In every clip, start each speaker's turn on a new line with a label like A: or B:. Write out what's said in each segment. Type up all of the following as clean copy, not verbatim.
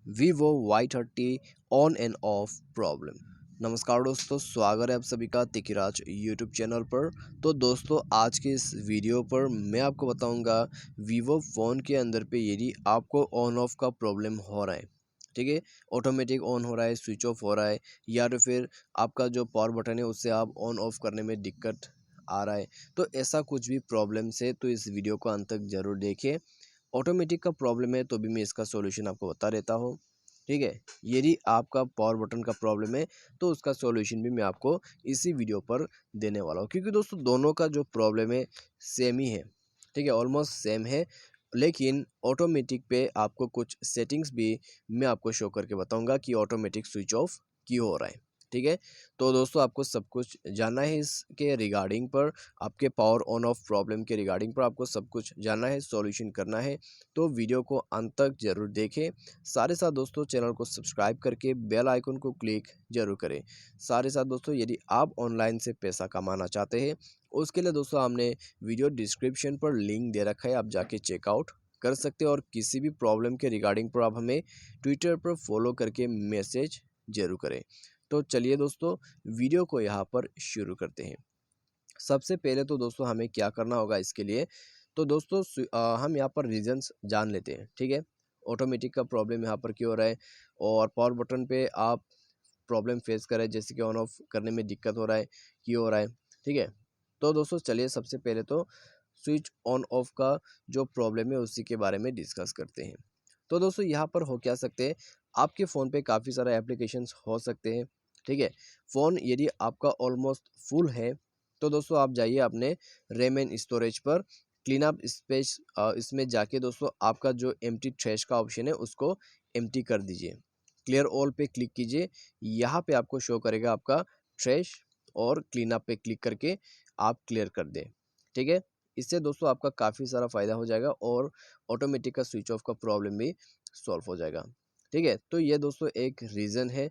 A: Vivo Y30 on end of problem. नमस्कार दोस्तों, स्वागत है आप सभी का तिकिराज यूट्यूब चैनल पर। तो दोस्तों, आज के इस वीडियो पर मैं आपको बताऊंगा वीवो फ़ोन के अंदर पे यदि आपको ऑन ऑफ का प्रॉब्लम हो रहा है, ठीक है, ऑटोमेटिक ऑन हो रहा है, स्विच ऑफ हो रहा है, या तो फिर आपका जो पावर बटन है उससे आप ऑन ऑफ करने में दिक्कत आ रहा है, तो ऐसा कुछ भी प्रॉब्लम है तो इस वीडियो को अंत तक ज़रूर देखिए। ऑटोमेटिक का प्रॉब्लम है तो भी मैं इसका सॉल्यूशन आपको बता देता हूँ, ठीक है। यदि आपका पावर बटन का प्रॉब्लम है तो उसका सॉल्यूशन भी मैं आपको इसी वीडियो पर देने वाला हूँ, क्योंकि दोस्तों दोनों का जो प्रॉब्लम है सेम ही है, ठीक है, ऑलमोस्ट सेम है। लेकिन ऑटोमेटिक पे आपको कुछ सेटिंग्स भी मैं आपको शो करके बताऊंगा कि ऑटोमेटिक स्विच ऑफ क्यों हो रहा है, ठीक है। तो दोस्तों, आपको सब कुछ जानना है इसके रिगार्डिंग पर, आपके पावर ऑन ऑफ प्रॉब्लम के रिगार्डिंग पर आपको सब कुछ जानना है, सॉल्यूशन करना है, तो वीडियो को अंत तक जरूर देखें। सारे साथ दोस्तों, चैनल को सब्सक्राइब करके बेल आइकन को क्लिक जरूर करें। सारे साथ दोस्तों, यदि आप ऑनलाइन से पैसा कमाना चाहते हैं, उसके लिए दोस्तों हमने वीडियो डिस्क्रिप्शन पर लिंक दे रखा है, आप जाके चेकआउट कर सकते हैं। और किसी भी प्रॉब्लम के रिगार्डिंग पर आप हमें ट्विटर पर फॉलो करके मैसेज जरूर करें। तो चलिए दोस्तों, वीडियो को यहाँ पर शुरू करते हैं। सबसे पहले तो दोस्तों हमें क्या करना होगा इसके लिए, तो दोस्तों हम यहाँ पर रीजंस जान लेते हैं, ठीक है। ऑटोमेटिक का प्रॉब्लम यहाँ पर क्यों हो रहा है और पावर बटन पे आप प्रॉब्लम फेस कर रहे हैं, जैसे कि ऑन ऑफ करने में दिक्कत हो रहा है, क्यों हो रहा है, ठीक है। तो दोस्तों चलिए, सबसे पहले तो स्विच ऑन ऑफ का जो प्रॉब्लम है उसी के बारे में डिस्कस करते हैं। तो दोस्तों यहाँ पर हो क्या सकते हैं, आपके फ़ोन पे काफ़ी सारे एप्लीकेशंस हो सकते हैं, ठीक है। फ़ोन यदि आपका ऑलमोस्ट फुल है तो दोस्तों आप जाइए अपने रैम एंड स्टोरेज पर, क्लीन अप स्पेस, इसमें जाके दोस्तों आपका जो एम्प्टी ट्रैश का ऑप्शन है उसको एम्प्टी कर दीजिए। क्लियर ऑल पे क्लिक कीजिए, यहाँ पे आपको शो करेगा आपका ट्रैश, और क्लीन अप पे क्लिक करके आप क्लियर कर दें, ठीक है। इससे दोस्तों आपका काफ़ी सारा फ़ायदा हो जाएगा और ऑटोमेटिक का स्विच ऑफ का प्रॉब्लम भी सॉल्व हो जाएगा, ठीक है। तो ये दोस्तों एक रीज़न है।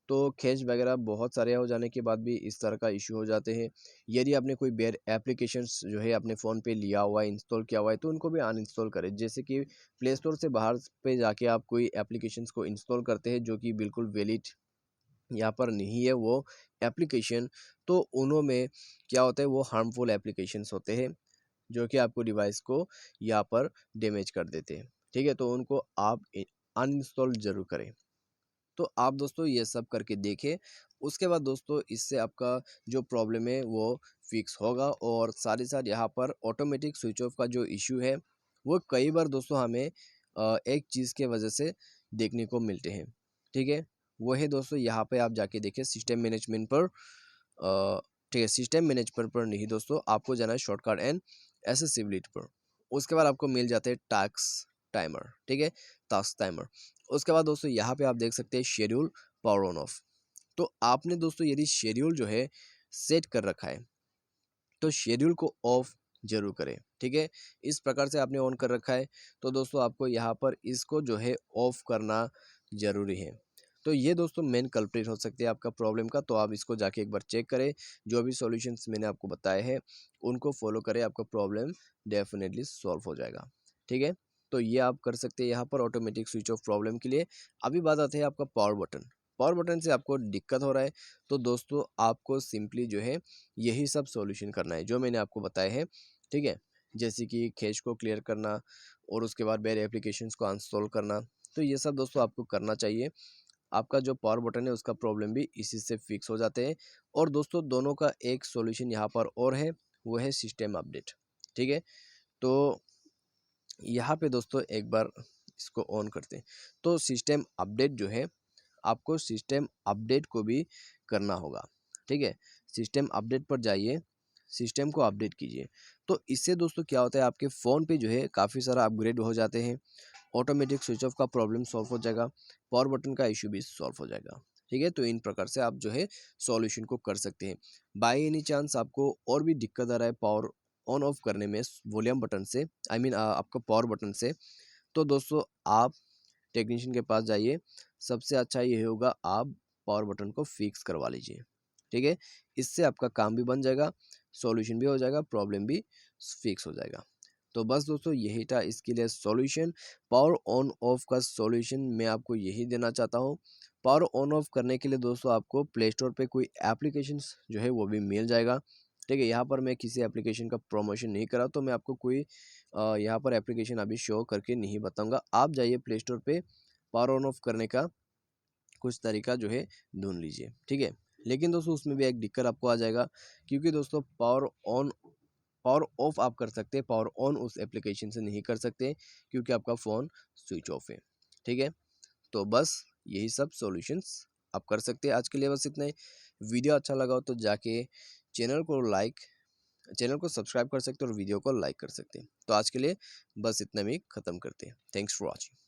A: तो खैच वगैरह बहुत सारे हो जाने के बाद भी इस तरह का इश्यू हो जाते हैं। यदि आपने कोई बेर एप्लीकेशंस जो है अपने फ़ोन पे लिया हुआ है, इंस्टॉल किया हुआ है, तो उनको भी अनइंस्टॉल करें। जैसे कि प्ले स्टोर से बाहर पे जाके आप कोई एप्लीकेशंस को इंस्टॉल करते हैं जो कि बिल्कुल वैलिड यहाँ पर नहीं है वो एप्लीकेशन, तो उनमें क्या होता है, वो हार्मफुल एप्लीकेशंस होते हैं जो कि आपको डिवाइस को यहाँ पर डैमेज कर देते हैं, ठीक है। तो उनको आप अनइंस्टॉल ज़रूर करें। तो आप दोस्तों ये सब करके देखें, उसके बाद दोस्तों इससे आपका जो प्रॉब्लम है वो फिक्स होगा। और साथ ही साथ यहाँ पर ऑटोमेटिक स्विच ऑफ का जो इश्यू है वो कई बार दोस्तों हमें एक चीज़ के वजह से देखने को मिलते हैं, ठीक है। वो है दोस्तों, यहाँ पे आप जाके देखें सिस्टम मैनेजमेंट पर, ठीक है, सिस्टम मैनेजमेंट पर नहीं दोस्तों, आपको जाना है शॉर्टकट एंड एसेसिबिलिटी पर। उसके बाद आपको मिल जाते हैं टास्क टाइमर, ठीक है, टास्क टाइमर। उसके बाद दोस्तों यहाँ पे आप देख सकते हैं शेड्यूल पावर ऑन ऑफ। तो आपने दोस्तों यदि शेड्यूल जो है सेट कर रखा है तो शेड्यूल को ऑफ जरूर करें, ठीक है। इस प्रकार से आपने ऑन कर रखा है तो दोस्तों आपको यहाँ पर इसको जो है ऑफ करना जरूरी है। तो ये दोस्तों मेन कल्प्रिट हो सकती है आपका प्रॉब्लम का, तो आप इसको जाके एक बार चेक करें। जो भी सॉल्यूशंस मैंने आपको बताए हैं उनको फॉलो करें, आपका प्रॉब्लम डेफिनेटली सॉल्व हो जाएगा, ठीक है। तो ये आप कर सकते हैं यहाँ पर ऑटोमेटिक स्विच ऑफ प्रॉब्लम के लिए। अभी बात आती है आपका पावर बटन। पावर बटन से आपको दिक्कत हो रहा है तो दोस्तों आपको सिंपली जो है यही सब सॉल्यूशन करना है जो मैंने आपको बताए हैं, ठीक है। जैसे कि कैश को क्लियर करना और उसके बाद मेरे एप्लीकेशंस को अनइंस्टॉल करना, तो ये सब दोस्तों आपको करना चाहिए। आपका जो पावर बटन है उसका प्रॉब्लम भी इसी से फिक्स हो जाते हैं। और दोस्तों दोनों का एक सॉल्यूशन यहाँ पर और है, वो है सिस्टम अपडेट, ठीक है। तो यहाँ पे दोस्तों एक बार इसको ऑन करते हैं। तो सिस्टम अपडेट जो है, आपको सिस्टम अपडेट को भी करना होगा, ठीक है। सिस्टम अपडेट पर जाइए, सिस्टम को अपडेट कीजिए। तो इससे दोस्तों क्या होता है, आपके फ़ोन पे जो है काफ़ी सारा अपग्रेड हो जाते हैं, ऑटोमेटिक स्विच ऑफ का प्रॉब्लम सॉल्व हो जाएगा, पावर बटन का इशू भी सॉल्व हो जाएगा, ठीक है। तो इन प्रकार से आप जो है सॉल्यूशन को कर सकते हैं। बाय एनी चांस आपको और भी दिक्कत आ रहा है पावर ऑन ऑफ करने में वॉल्यूम बटन से, आई मीन आपका पावर बटन से, तो दोस्तों आप टेक्नीशियन के पास जाइए। सबसे अच्छा ये होगा आप पावर बटन को फिक्स करवा लीजिए, ठीक है। इससे आपका काम भी बन जाएगा, सॉल्यूशन भी हो जाएगा, प्रॉब्लम भी फिक्स हो जाएगा। तो बस दोस्तों यही था इसके लिए सॉल्यूशन। पावर ऑन ऑफ का सॉल्यूशन मैं आपको यही देना चाहता हूँ। पावर ऑन ऑफ करने के लिए दोस्तों आपको प्ले स्टोर पे कोई एप्लीकेशंस जो है वो भी मिल जाएगा। ठीक है, यहाँ पर मैं किसी एप्लीकेशन का प्रमोशन नहीं करा, तो मैं आपको कोई यहाँ पर एप्लीकेशन अभी शो करके नहीं बताऊंगा। आप जाइए प्ले स्टोर पे, पावर ऑन ऑफ करने का कुछ तरीका जो है ढूंढ लीजिए। ठीक है, लेकिन दोस्तों उसमें भी एक दिक्कत आपको आ जाएगा, क्योंकि दोस्तों पावर ऑफ आप कर सकते हैं, पावर ऑन उस एप्लीकेशन से नहीं कर सकते, क्योंकि आपका फ़ोन स्विच ऑफ है। ठीक है, तो बस यही सब सॉल्यूशंस आप कर सकते हैं। आज के लिए बस इतना ही। वीडियो अच्छा लगा हो तो जाके चैनल को लाइक चैनल को सब्सक्राइब कर सकते हैं और वीडियो को लाइक कर सकते हैं। तो आज के लिए बस इतना में ख़त्म करते हैं। Thanks for watching.